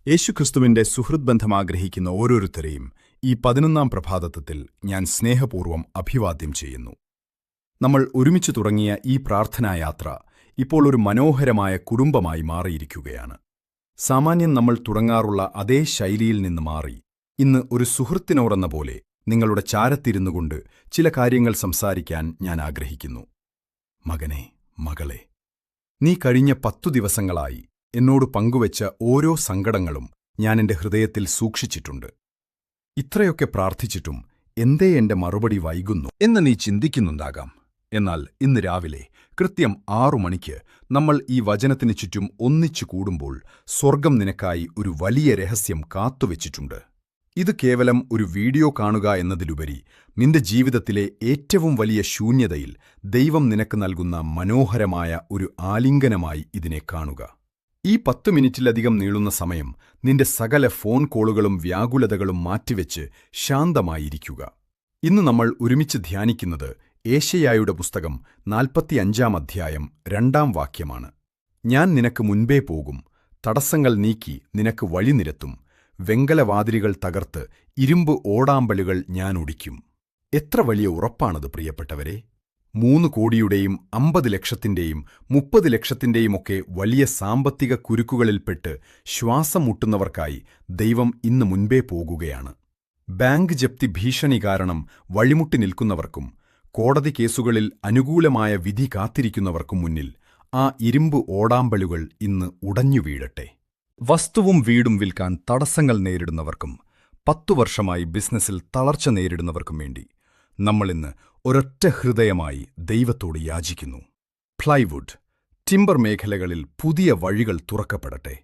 യേശുക്രിസ്തുവിന്റെ സുഹൃദ്ബന്ധം ആഗ്രഹിക്കുന്ന ഓരോരുത്തരെയും ഈ 11-ാം പ്രഭാതത്തിൽ ഞാൻ സ്നേഹപൂർവ്വം അഭിവാദ്യം ചെയ്യുന്നു. നമ്മൾ ഒരുമിച്ച് തുടങ്ങിയ ഈ പ്രാർത്ഥനായാത്ര ഇപ്പോൾ ഒരു മനോഹരമായ കുടുംബമായി മാറിയിരിക്കുകയാണ്. സാമാന്യം നമ്മൾ തുടങ്ങാറുള്ള അതേ ശൈലിയിൽ നിന്ന് മാറി ഇന്ന് ഒരു സുഹൃത്തിനോടെന്ന പോലെ നിങ്ങളുടെ ചാരത്തിരുന്നുകൊണ്ട് ചില കാര്യങ്ങൾ സംസാരിക്കാൻ ഞാൻ ആഗ്രഹിക്കുന്നു. മകനേ, മകളെ, നീ കഴിഞ്ഞ 10 ദിവസങ്ങളായി എന്നോട് പങ്കുവച്ച ഓരോ സങ്കടങ്ങളും ഞാൻ എന്റെ ഹൃദയത്തിൽ സൂക്ഷിച്ചിട്ടുണ്ട്. ഇത്രയൊക്കെ പ്രാർത്ഥിച്ചിട്ടും എന്തേ എന്റെ മറുപടി വൈകുന്നു എന്ന് നീ ചിന്തിക്കുന്നുണ്ടാകാം. എന്നാൽ ഇന്ന് രാവിലെ കൃത്യം 6 മണിക്ക് നമ്മൾ ഈ വചനത്തിന് ചുറ്റും ഒന്നിച്ചു കൂടുമ്പോൾ സ്വർഗം നിനക്കായി ഒരു വലിയ രഹസ്യം കാത്തുവച്ചിട്ടുണ്ട്. ഇത് കേവലം ഒരു വീഡിയോ കാണുക എന്നതിലുപരി നിന്റെ ജീവിതത്തിലെ ഏറ്റവും വലിയ ശൂന്യതയിൽ ദൈവം നിനക്ക് നൽകുന്ന മനോഹരമായ ഒരു ആലിംഗനമായി ഇതിനെ കാണുക. ഈ 10 മിനിറ്റിലധികം നീളുന്ന സമയം നിന്റെ സകല ഫോൺ കോളുകളും വ്യാകുലതകളും മാറ്റിവെച്ച് ശാന്തമായിരിക്കുക. ഇന്ന് നമ്മൾ ഒരുമിച്ച് ധ്യാനിക്കുന്നത് ഏശയ്യായുടെ പുസ്തകം 45-ാം അധ്യായം 2-ാം വാക്യമാണ്. ഞാൻ നിനക്ക് മുൻപേ പോകും, തടസ്സങ്ങൾ നീക്കി നിനക്ക് വഴി നിരത്തും, വെങ്കലവാതിലുകൾ തകർത്ത് ഇരുമ്പ് ഓടാമ്പലുകൾ ഞാൻ ഒടിക്കും. എത്ര വലിയ ഉറപ്പാണത് പ്രിയപ്പെട്ടവരെ! 3 കോടിയുടെയും 50 ലക്ഷത്തിന്റെയും 30 ലക്ഷത്തിന്റെയും ഒക്കെ വലിയ സാമ്പത്തിക കുരുക്കുകളിൽപ്പെട്ട് ശ്വാസം മുട്ടുന്നവർക്കായി ദൈവം ഇന്ന് മുൻപേ പോകുകയാണ്. ബാങ്ക് ജപ്തി ഭീഷണി കാരണം വഴിമുട്ടി നിൽക്കുന്നവർക്കും കോടതി കേസുകളിൽ അനുകൂലമായ വിധി കാത്തിരിക്കുന്നവർക്കും മുന്നിൽ ആ ഇരുമ്പ് ഓടാമ്പലുകൾ ഇന്ന് ഉടഞ്ഞു വീഴട്ടെ. വസ്തുവും വീടും വിൽക്കാൻ തടസ്സങ്ങൾ നേരിടുന്നവർക്കും 10 വർഷമായി ബിസിനസ്സിൽ തളർച്ച നേരിടുന്നവർക്കും വേണ്ടി നമ്മളിന്ന് ഒരൊറ്റ ഹൃദയമായി ദൈവത്തോട് യാചിക്കുന്നു. പ്ലൈവുഡ്, ടിമ്പർ മേഖലകളിൽ പുതിയ വഴികൾ തുറക്കപ്പെടട്ടെ.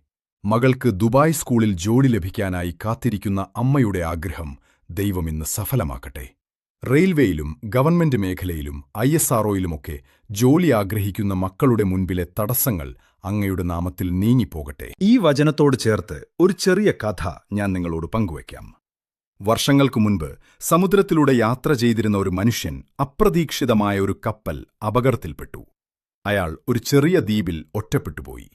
മകൾക്ക് ദുബായ് സ്കൂളിൽ ജോലി ലഭിക്കാനായി കാത്തിരിക്കുന്ന അമ്മയുടെ ആഗ്രഹം ദൈവം ഇന്ന് സഫലമാക്കട്ടെ. റെയിൽവേയിലും ഗവൺമെന്റ് മേഖലയിലും ISROയിലുമൊക്കെ ജോലി ആഗ്രഹിക്കുന്ന മക്കളുടെ മുൻപിലെ തടസ്സങ്ങൾ അങ്ങയുടെ നാമത്തിൽ നീങ്ങിപ്പോകട്ടെ. ഈ വചനത്തോട് ചേർത്ത് ഒരു ചെറിയ കഥ ഞാൻ നിങ്ങളോട് പങ്കുവയ്ക്കാം. വർഷങ്ങൾക്കു മുൻപ് സമുദ്രത്തിലൂടെ യാത്ര ചെയ്തിരുന്ന ഒരു മനുഷ്യൻ അപ്രതീക്ഷിതമായ ഒരു കപ്പൽ അപകടത്തിൽപ്പെട്ടു. അയാൾ ഒരു ചെറിയ ദ്വീപിൽ ഒറ്റപ്പെട്ടുപോയി.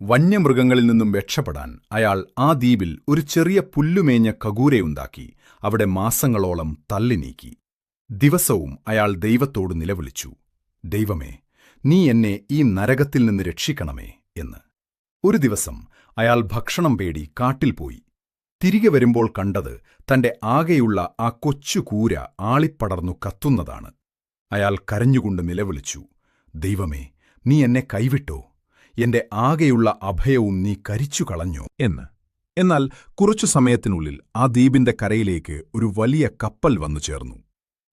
വന്യമൃഗങ്ങളിൽ നിന്നും രക്ഷപ്പെടാൻ അയാൾ ആ ദ്വീപിൽ ഒരു ചെറിയ പുല്ലുമേഞ്ഞ കകൂരയുണ്ടാക്കി അവിടെ മാസങ്ങളോളം തള്ളി നീക്കി. ദിവസവും അയാൾ ദൈവത്തോട് നിലവിളിച്ചു, ദൈവമേ, നീ എന്നെ ഈ നരകത്തിൽ നിന്ന് രക്ഷിക്കണമേ എന്ന്. ഒരു ദിവസം അയാൾ ഭക്ഷണം പേടി കാട്ടിൽ പോയി. തിരികെ വരുമ്പോൾ കണ്ടത് തന്റെ ആകെയുള്ള ആ കൊച്ചു കൂര ആളിപ്പടർന്നു കത്തുന്നതാണ്. അയാൾ കരഞ്ഞുകൊണ്ട് നിലവിളിച്ചു, ദൈവമേ, നീ എന്നെ കൈവിട്ടോ? എന്റെ ആകെയുള്ള അഭയവും നീ കരിച്ചു കളഞ്ഞോ എന്ന്. എന്നാൽ കുറച്ചു സമയത്തിനുള്ളിൽ ആ ദ്വീപിന്റെ കരയിലേക്ക് ഒരു വലിയ കപ്പൽ വന്നു ചേർന്നു.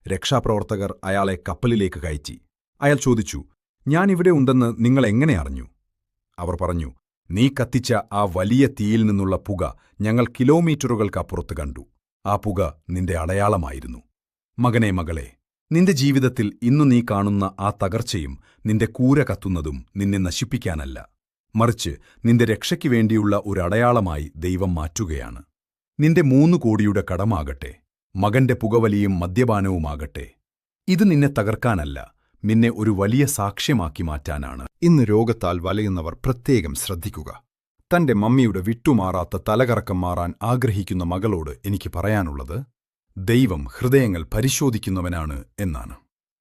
രക്ഷാപ്രവർത്തകർ അയാളെ കപ്പലിലേക്ക് കയറ്റി. അയാൾ ചോദിച്ചു, ഞാനിവിടെ ഉണ്ടെന്ന് നിങ്ങൾ എങ്ങനെ അറിഞ്ഞു? അവർ പറഞ്ഞു, നീ കത്തിച്ച ആ വലിയ തീയിൽ നിന്നുള്ള പുക ഞങ്ങൾ കിലോമീറ്ററുകൾക്കപ്പുറത്ത് കണ്ടു. ആ പുക നിന്റെ അടയാളമായിരുന്നു. മകനേ, മകളെ, നിന്റെ ജീവിതത്തിൽ ഇന്നു നീ കാണുന്ന ആ തകർച്ചയും നിന്റെ കൂര കത്തുന്നതും നിന്നെ നശിപ്പിക്കാനല്ല, മറിച്ച് നിന്റെ രക്ഷയ്ക്കു വേണ്ടിയുള്ള ഒരു അടയാളമായി ദൈവം മാറ്റുകയാണ്. നിന്റെ 3 കോടിയുടെ കടമാകട്ടെ, മകന്റെ പുകവലിയും മദ്യപാനവുമാകട്ടെ, ഇത് നിന്നെ തകർക്കാനല്ല, നിന്നെ ഒരു വലിയ സാക്ഷ്യമാക്കി മാറ്റാനാണ്. ഇന്ന് രോഗത്താൽ വലയുന്നവർ പ്രത്യേകം ശ്രദ്ധിക്കുക. തന്റെ മമ്മിയുടെ വിട്ടുമാറാത്ത തലകറക്കം മാറാൻ ആഗ്രഹിക്കുന്ന മകളോട് എനിക്ക് പറയാനുള്ളത്, ദൈവം ഹൃദയങ്ങൾ പരിശോധിക്കുന്നവനാണ് എന്നാണ്.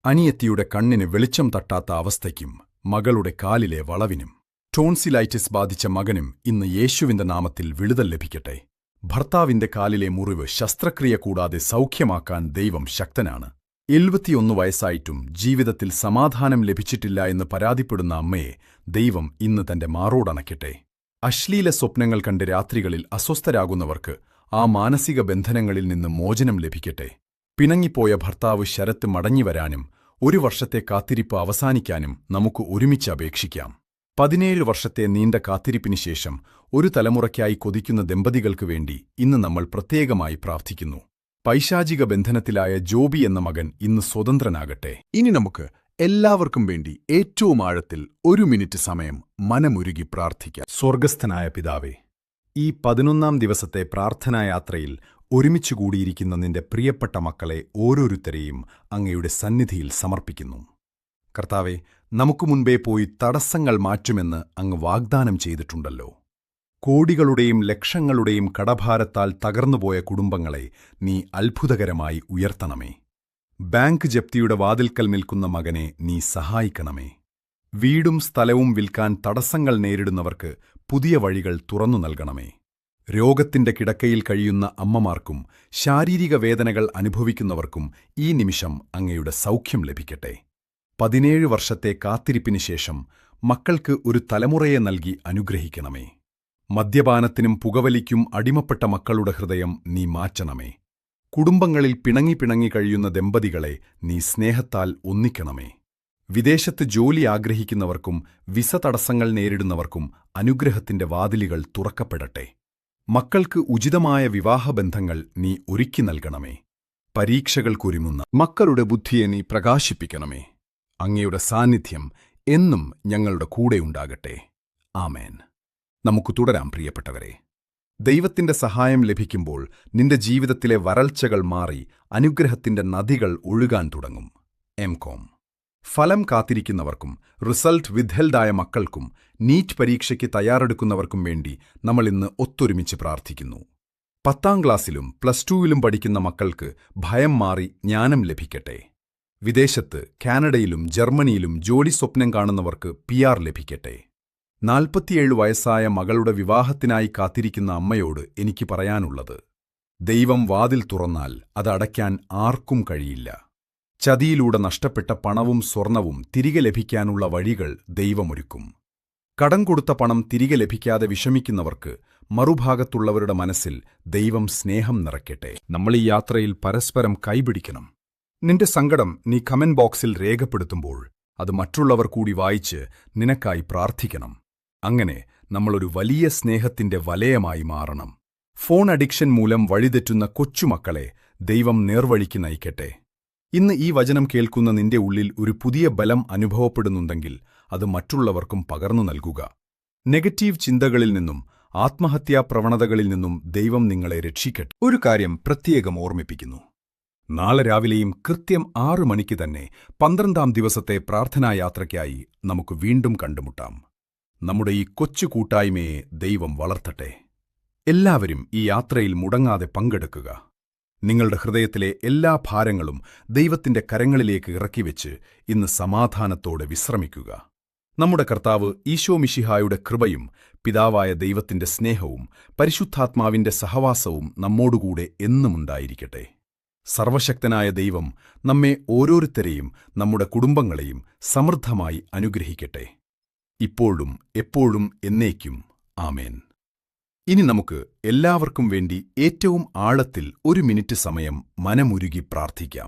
അനിയത്തിയുടെ കണ്ണിന് വെളിച്ചം തട്ടാത്ത അവസ്ഥയ്ക്കും മകളുടെ കാലിലെ വളവിനും ടോൺസിലൈറ്റിസ് ബാധിച്ച മകനും ഇന്ന് യേശുവിന്റെ നാമത്തിൽ വിടുതൽ ലഭിക്കട്ടെ. ഭർത്താവിന്റെ കാലിലെ മുറിവ് ശസ്ത്രക്രിയ കൂടാതെ സൗഖ്യമാക്കാൻ ദൈവം ശക്തനാണ്. 71 വയസ്സായിട്ടും ജീവിതത്തിൽ സമാധാനം ലഭിച്ചിട്ടില്ല എന്ന് പരാതിപ്പെടുന്ന അമ്മയെ ദൈവം ഇന്ന് തന്റെ മാറോടണയ്ക്കട്ടെ. അശ്ലീല സ്വപ്നങ്ങൾ കണ്ട് രാത്രികളിൽ അസ്വസ്ഥരാകുന്നവർക്ക് ആ മാനസിക ബന്ധനങ്ങളിൽ നിന്ന് മോചനം ലഭിക്കട്ടെ. പിണങ്ങിപ്പോയ ഭർത്താവ് ശരത്ത് മടങ്ങിവരാനും 1 വർഷത്തെ കാത്തിരിപ്പ് അവസാനിക്കാനും നമുക്ക് ഒരുമിച്ച് അപേക്ഷിക്കാം. 17 വർഷത്തെ നീണ്ട കാത്തിരിപ്പിന് ശേഷം ഒരു തലമുറയ്ക്കായി കൊതിക്കുന്ന ദമ്പതികൾക്ക് വേണ്ടി ഇന്ന് നമ്മൾ പ്രത്യേകമായി പ്രാർത്ഥിക്കുന്നു. പൈശാചിക ബന്ധനത്തിലായ ജോബി എന്ന മകൻ ഇന്ന് സ്വതന്ത്രനാകട്ടെ. ഇനി നമുക്ക് എല്ലാവർക്കും വേണ്ടി ഏറ്റവും ആഴത്തിൽ 1 മിനിറ്റ് സമയം മനമുരുകി പ്രാർത്ഥിക്കാം. സ്വർഗസ്ഥനായ പിതാവേ, ഈ 11-ാം ദിവസത്തെ പ്രാർത്ഥനായാത്രയിൽ ഒരുമിച്ചു കൂടിയിരിക്കുന്ന നിന്റെ പ്രിയപ്പെട്ട മക്കളെ ഓരോരുത്തരെയും അങ്ങയുടെ സന്നിധിയിൽ സമർപ്പിക്കുന്നു. കർത്താവേ, നമുക്ക് മുൻപേ പോയി തടസ്സങ്ങൾ മാറ്റുമെന്ന് അങ്ങ് വാഗ്ദാനം ചെയ്തിട്ടുണ്ടല്ലോ. കോടികളുടെയും ലക്ഷങ്ങളുടെയും കടഭാരത്താൽ തകർന്നുപോയ കുടുംബങ്ങളെ നീ അത്ഭുതകരമായി ഉയർത്തണമേ. ബാങ്ക് ജപ്തിയുടെ വാതിൽക്കൽ നിൽക്കുന്ന മകനെ നീ സഹായിക്കണമേ. വീടും സ്ഥലവും വിൽക്കാൻ തടസ്സങ്ങൾ നേരിടുന്നവർക്ക് പുതിയ വഴികൾ തുറന്നു നൽകണമേ. രോഗത്തിന്റെ കിടക്കയിൽ കഴിയുന്ന അമ്മമാർക്കും ശാരീരിക വേദനകൾ അനുഭവിക്കുന്നവർക്കും ഈ നിമിഷം അങ്ങയുടെ സൗഖ്യം ലഭിക്കട്ടെ. 17 വർഷത്തെ കാത്തിരിപ്പിന് ശേഷം മക്കൾക്ക് ഒരു തലമുറയെ നൽകി അനുഗ്രഹിക്കണമേ. മദ്യപാനത്തിനും പുകവലിക്കും അടിമപ്പെട്ട മക്കളുടെ ഹൃദയം നീ മാറ്റണമേ. കുടുംബങ്ങളിൽ പിണങ്ങി കഴിയുന്ന ദമ്പതികളെ നീ സ്നേഹത്താൽ ഒന്നിക്കണമേ. വിദേശത്ത് ജോലി ആഗ്രഹിക്കുന്നവർക്കും വിസ തടസ്സങ്ങൾ നേരിടുന്നവർക്കും അനുഗ്രഹത്തിന്റെ വാതിലുകൾ തുറക്കപ്പെടട്ടെ. മക്കൾക്ക് ഉചിതമായ വിവാഹബന്ധങ്ങൾ നീ ഒരുക്കി നൽകണമേ. പരീക്ഷകൾക്കൊരുങ്ങുന്ന മക്കളുടെ ബുദ്ധിയെ നീ പ്രകാശിപ്പിക്കണമേ. അങ്ങയുടെ സാന്നിധ്യം എന്നും ഞങ്ങളുടെ കൂടെയുണ്ടാകട്ടെ. ആമേൻ. നമുക്ക് തുടരാം പ്രിയപ്പെട്ടവരെ. ദൈവത്തിന്റെ സഹായം ലഭിക്കുമ്പോൾ നിന്റെ ജീവിതത്തിലെ വരൾച്ചകൾ മാറി അനുഗ്രഹത്തിന്റെ നദികൾ ഒഴുകാൻ തുടങ്ങും. എംകോം ഫലം കാത്തിരിക്കുന്നവർക്കും റിസൾട്ട് വിത്ഹെൽഡായ മക്കൾക്കും നീറ്റ് പരീക്ഷയ്ക്ക് തയ്യാറെടുക്കുന്നവർക്കും വേണ്ടി നമ്മൾ ഇന്ന് ഒത്തൊരുമിച്ച് പ്രാർത്ഥിക്കുന്നു. 10ാം ക്ലാസ്സിലും +2ലും പഠിക്കുന്ന മക്കൾക്ക് ഭയം മാറി ജ്ഞാനം ലഭിക്കട്ടെ. വിദേശത്ത് കാനഡയിലും ജർമ്മനിയിലും ജോലി സ്വപ്നം കാണുന്നവർക്ക് PR ലഭിക്കട്ടെ. 47 വയസ്സായ മകളുടെ വിവാഹത്തിനായി കാത്തിരിക്കുന്ന അമ്മയോട് എനിക്ക് പറയാനുള്ളത്, ദൈവം വാതിൽ തുറന്നാൽ അത് അടയ്ക്കാൻ ആർക്കും കഴിയില്ല. ചതിയിലൂടെ നഷ്ടപ്പെട്ട പണവും സ്വർണവും തിരികെ ലഭിക്കാനുള്ള വഴികൾ ദൈവമൊരുക്കും. കടം കൊടുത്ത പണം തിരികെ ലഭിക്കാതെ വിഷമിക്കുന്നവർക്ക് മറുഭാഗത്തുള്ളവരുടെ മനസ്സിൽ ദൈവം സ്നേഹം നിറയ്ക്കട്ടെ. നമ്മൾ ഈ യാത്രയിൽ പരസ്പരം കൈപിടിക്കണം. നിന്റെ സങ്കടം നീ കമന്റ് ബോക്സിൽ രേഖപ്പെടുത്തുമ്പോൾ അത് മറ്റുള്ളവർ കൂടി വായിച്ച് നിനക്കായി പ്രാർത്ഥിക്കണം. അങ്ങനെ നമ്മളൊരു വലിയ സ്നേഹത്തിന്റെ വലയമായി മാറണം. ഫോൺ അഡിക്ഷൻ മൂലം വഴിതെറ്റുന്ന കൊച്ചുമക്കളെ ദൈവം നേർവഴിക്ക് നയിക്കട്ടെ. ഇന്ന് ഈ വചനം കേൾക്കുന്ന നിന്റെ ഉള്ളിൽ ഒരു പുതിയ ബലം അനുഭവപ്പെടുന്നുണ്ടെങ്കിൽ അത് മറ്റുള്ളവർക്കും പകർന്നു നൽകുക. നെഗറ്റീവ് ചിന്തകളിൽ നിന്നും ആത്മഹത്യാ പ്രവണതകളിൽ നിന്നും ദൈവം നിങ്ങളെ രക്ഷിക്കട്ടെ. ഒരു കാര്യം പ്രത്യേകം ഓർമ്മിപ്പിക്കുന്നു. നാളെ രാവിലെയും കൃത്യം 6 മണിക്ക് തന്നെ 12ാം ദിവസത്തെ പ്രാർത്ഥനായാത്രയ്ക്കായി നമുക്ക് വീണ്ടും കണ്ടുമുട്ടാം. നമ്മുടെ ഈ കൊച്ചു കൂട്ടായ്മയെ ദൈവം വളർത്തട്ടെ. എല്ലാവരും ഈ യാത്രയിൽ മുടങ്ങാതെ പങ്കെടുക്കുക. നിങ്ങളുടെ ഹൃദയത്തിലെ എല്ലാ ഭാരങ്ങളും ദൈവത്തിന്റെ കരങ്ങളിലേക്ക് ഇറക്കിവെച്ച് ഇന്ന് സമാധാനത്തോടെ വിശ്രമിക്കുക. നമ്മുടെ കർത്താവ് ഈശോ മിശിഹായുടെ കൃപയും പിതാവായ ദൈവത്തിന്റെ സ്നേഹവും പരിശുദ്ധാത്മാവിന്റെ സഹവാസവും നമ്മോടുകൂടെ എന്നുമുണ്ടായിരിക്കട്ടെ. സർവശക്തനായ ദൈവം നമ്മെ ഓരോരുത്തരെയും നമ്മുടെ കുടുംബങ്ങളെയും സമൃദ്ധമായി അനുഗ്രഹിക്കട്ടെ. ഇപ്പോഴും എപ്പോഴും എന്നേക്കും. ആമേൻ. ഇനി നമുക്ക് എല്ലാവർക്കും വേണ്ടി ഏറ്റവും ആഴത്തിൽ 1 മിനിറ്റ് സമയം മനമുരുകി പ്രാർത്ഥിക്കാം.